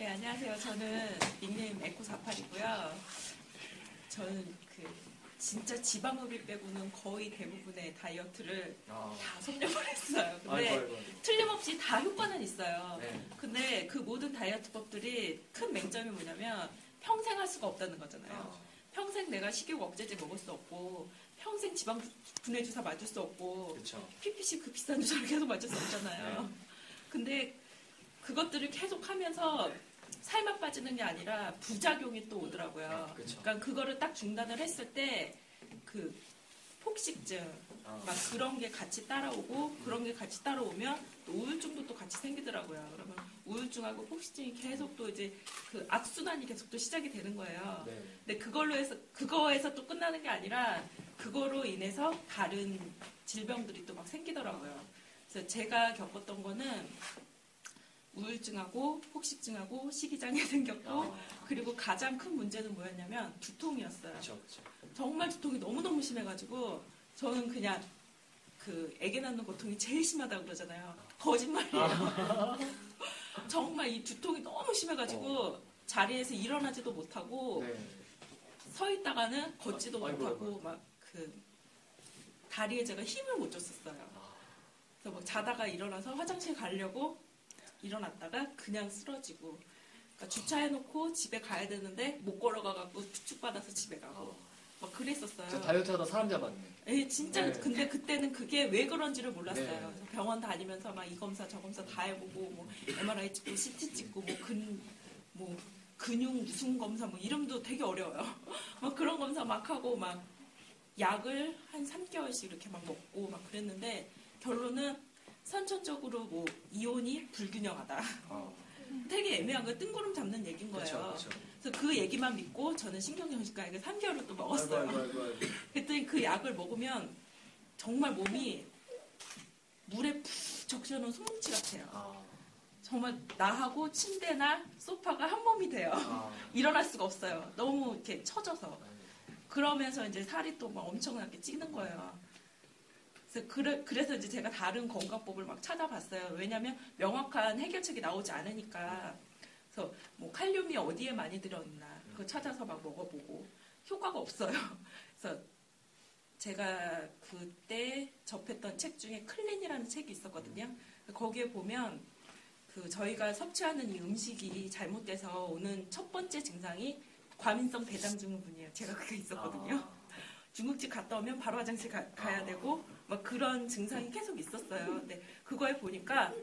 네, 안녕하세요. 저는 닉네임 에코48이고요. 저는 진짜 지방흡입 빼고는 거의 대부분의 다이어트를 다 섭렵을 했어요. 근데 아이고. 틀림없이 다 효과는 있어요. 네. 근데 그 모든 다이어트법들이 큰 맹점이 뭐냐면 평생 할 수가 없다는 거잖아요. 평생 내가 식욕 억제제 먹을 수 없고 평생 지방 분해 주사 맞을 수 없고 그쵸. PPC 그 비싼 주사를 계속 맞을 수 없잖아요. 네. 근데 그것들을 계속 하면서 살만 빠지는 게 아니라 부작용이 또 오더라고요. 그러니까 그거를 딱 중단을 했을 때 그 폭식증 막 그런 게 같이 따라오고 그런 게 같이 따라오면 또 우울증도 또 같이 생기더라고요. 그러면 우울증하고 폭식증이 계속 또 이제 그 악순환이 계속 또 시작이 되는 거예요. 네. 근데 그거에서 또 끝나는 게 아니라 그거로 인해서 다른 질병들이 또 막 생기더라고요. 그래서 제가 겪었던 거는 우울증하고 폭식증하고 식이장애 생겼고 그리고 가장 큰 문제는 뭐였냐면 두통이었어요. 그쵸. 정말 두통이 너무너무 심해가지고 저는 그냥 그 애기 낳는 고통이 제일 심하다고 그러잖아요. 거짓말이에요. 정말 이 두통이 너무 심해가지고 자리에서 일어나지도 못하고 네. 서 있다가는 걷지도 아이고. 못하고 막 그 다리에 제가 힘을 못 줬었어요. 그래서 막 자다가 일어나서 화장실 가려고 일어났다가 그냥 쓰러지고 그러니까 주차해놓고 집에 가야 되는데 못 걸어가갖고 부축받아서 집에 가고 막 그랬었어요. 저 다이어트 하다 사람 잡았네. 에 진짜 네. 근데 그때는 그게 왜 그런지를 몰랐어요. 네. 그래서 병원 다니면서 막 이 검사 저 검사 다 해보고 뭐 MRI 찍고 CT 찍고 뭐 근육 무슨 검사 뭐 이름도 되게 어려워요. 막 그런 검사 막 하고 막 약을 한 3개월씩 이렇게 막 먹고 막 그랬는데 결론은 선천적으로 뭐 이온이 불균형하다. 되게 애매한 거 뜬구름 잡는 얘기인 거예요. 그쵸. 그래서 그 얘기만 믿고 저는 신경정신과에 3개월을 또 먹었어요. 아이고. 그랬더니 그 약을 먹으면 정말 몸이 물에 푹 적셔놓은 손뭉치 같아요. 정말 나하고 침대나 소파가 한 몸이 돼요. 일어날 수가 없어요. 너무 이렇게 처져서. 그러면서 이제 살이 또 막 엄청나게 찌는 거예요. 그래서 이제 제가 다른 건강법을 막 찾아봤어요. 왜냐하면 명확한 해결책이 나오지 않으니까. 그래서 뭐 칼륨이 어디에 많이 들어있나 그거 찾아서 막 먹어보고 효과가 없어요. 그래서 제가 그때 접했던 책 중에 클린이라는 책이 있었거든요. 거기에 보면 그 저희가 섭취하는 이 음식이 잘못돼서 오는 첫 번째 증상이 과민성 대장증후군이에요. 제가 그게 있었거든요. 중국집 갔다 오면 바로 화장실 가야 되고 막 그런 증상이 계속 있었어요. 근데 그거에 보니까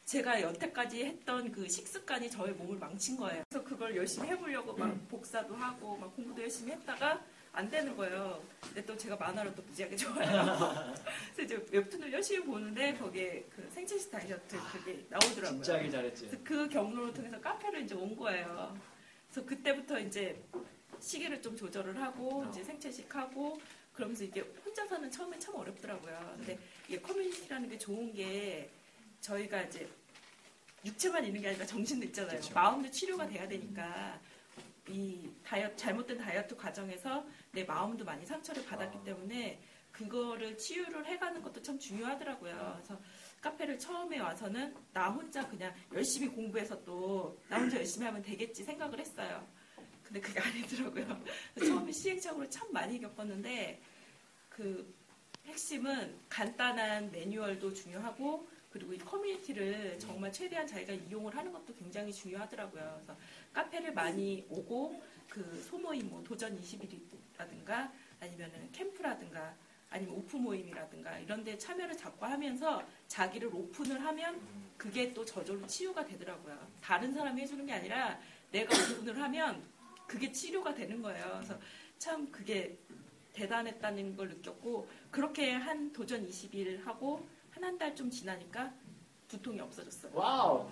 제가 여태까지 했던 그 식습관이 저의 몸을 망친 거예요. 그래서 그걸 열심히 해보려고 막 복사도 하고 막 공부도 열심히 했다가 안 되는 거예요. 근데 또 제가 만화를 또 무지하게 좋아해요. 그래서 이제 웹툰을 열심히 보는데 거기에 그 생체식 다이어트 그게 나오더라고요. 진짜 하기 잘했지. 그래서 그 경로를 통해서 카페를 이제 온 거예요. 그래서 그때부터 이제 시계를 좀 조절을 하고 이제 생체식하고 그러면서 이게 혼자서는 처음에 참 어렵더라고요. 근데 이게 커뮤니티라는 게 좋은 게 저희가 이제 육체만 있는 게 아니라 정신도 있잖아요. 그렇죠. 마음도 치료가 돼야 되니까 이 잘못된 다이어트 과정에서 내 마음도 많이 상처를 받았기 때문에 그거를 치유를 해가는 것도 참 중요하더라고요. 그래서 카페를 처음에 와서는 나 혼자 그냥 열심히 공부해서 또 나 혼자 열심히 하면 되겠지 생각을 했어요. 근데 그게 아니더라고요. 처음에 시행착오를 참 많이 겪었는데 그 핵심은 간단한 매뉴얼도 중요하고 그리고 이 커뮤니티를 정말 최대한 자기가 이용을 하는 것도 굉장히 중요하더라고요. 그래서 카페를 많이 오고 그 소모임 뭐 도전 20일이라든가 아니면은 캠프라든가 아니면 오프 모임이라든가 이런 데 참여를 자꾸 하면서 자기를 오픈을 하면 그게 또 저절로 치유가 되더라고요. 다른 사람이 해주는 게 아니라 내가 오픈을 하면 그게 치료가 되는 거예요. 그래서 참 그게 대단했다는 걸 느꼈고 그렇게 한 도전 20일 하고 한 달 좀 지나니까 두통이 없어졌어요. 와우.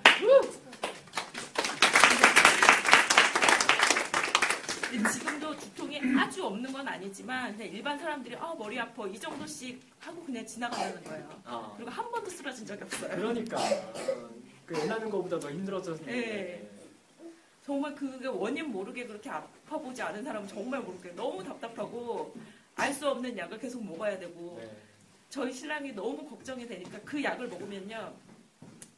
지금도 두통이 아주 없는 건 아니지만 그냥 일반 사람들이 머리 아파 이 정도씩 하고 그냥 지나가는 거예요. 그리고 한 번도 쓰러진 적이 없어요. 그러니까 그 애 낳는 거보다 더 힘들었었는데. 네. 정말 그게 원인 모르게 그렇게 아파 보지 않은 사람은 정말 모르게 너무 답답하고 알 수 없는 약을 계속 먹어야 되고 저희 신랑이 너무 걱정이 되니까 그 약을 먹으면요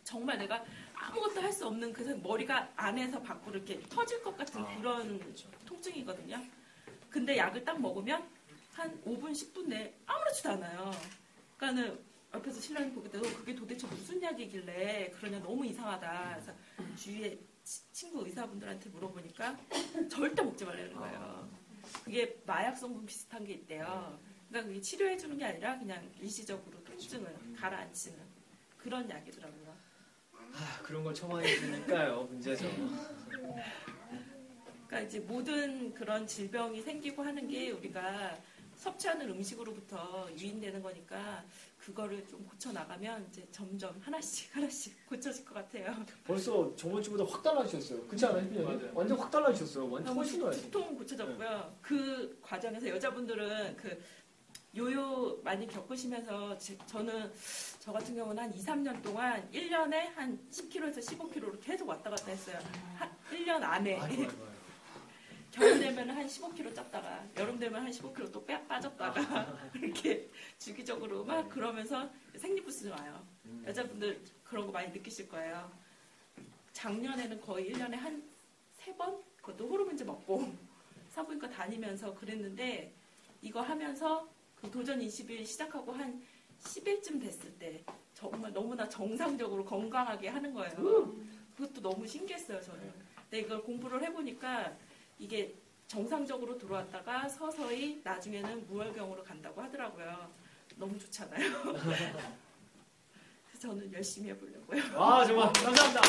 정말 내가 아무것도 할 수 없는 그래서 머리가 안에서 밖으로 이렇게 터질 것 같은 그런 통증이거든요. 근데 약을 딱 먹으면 한 5분, 10분 내에 아무렇지도 않아요. 그러니까는 옆에서 신랑이 보게 되고 그게 도대체 무슨 약이길래 그러냐 너무 이상하다. 그래서 주위에 친구 의사분들한테 물어보니까 절대 먹지 말라는 거예요. 그게 마약 성분 비슷한 게 있대요. 그러니까 그게 치료해 주는 게 아니라 그냥 일시적으로 통증을 가라앉히는 그런 약이더라고요. 그런 걸 처방해 주니까요. 문제죠. 그러니까 이제 모든 그런 질병이 생기고 하는 게 우리가 섭취하는 음식으로부터 유인되는 거니까 그거를 좀 고쳐 나가면 이제 점점 하나씩 고쳐질 것 같아요. 벌써 저번 주보다 확 달라지셨어요. 그렇지 않아요, 혜빈이? 완전 확 달라지셨어요. 완전 훨씬 좋아요. 두통 고쳐졌고요. 그 과정에서 여자분들은 그 요요 많이 겪으시면서 저는 저 같은 경우는 한 2, 3년 동안 1년에 한 10kg에서 15kg로 계속 왔다 갔다 했어요. 한 1년 안에. 겨울 되면 한 15kg 쪘다가 여름 되면 한 15kg 또 빠졌다가 이렇게 주기적으로 막 그러면서 생리부스는 와요. 여자분들 그런 거 많이 느끼실 거예요. 작년에는 거의 1년에 한 3번? 그것도 호르몬제 먹고 산부인과 다니면서 그랬는데 이거 하면서 그 도전 20일 시작하고 한 10일쯤 됐을 때 정말 너무나 정상적으로 건강하게 하는 거예요. 그것도 너무 신기했어요, 저는. 근데 이걸 공부를 해보니까 이게 정상적으로 들어왔다가 서서히 나중에는 무혈경으로 간다고 하더라고요. 너무 좋잖아요. 그래서 저는 열심히 해보려고요. 정말 감사합니다.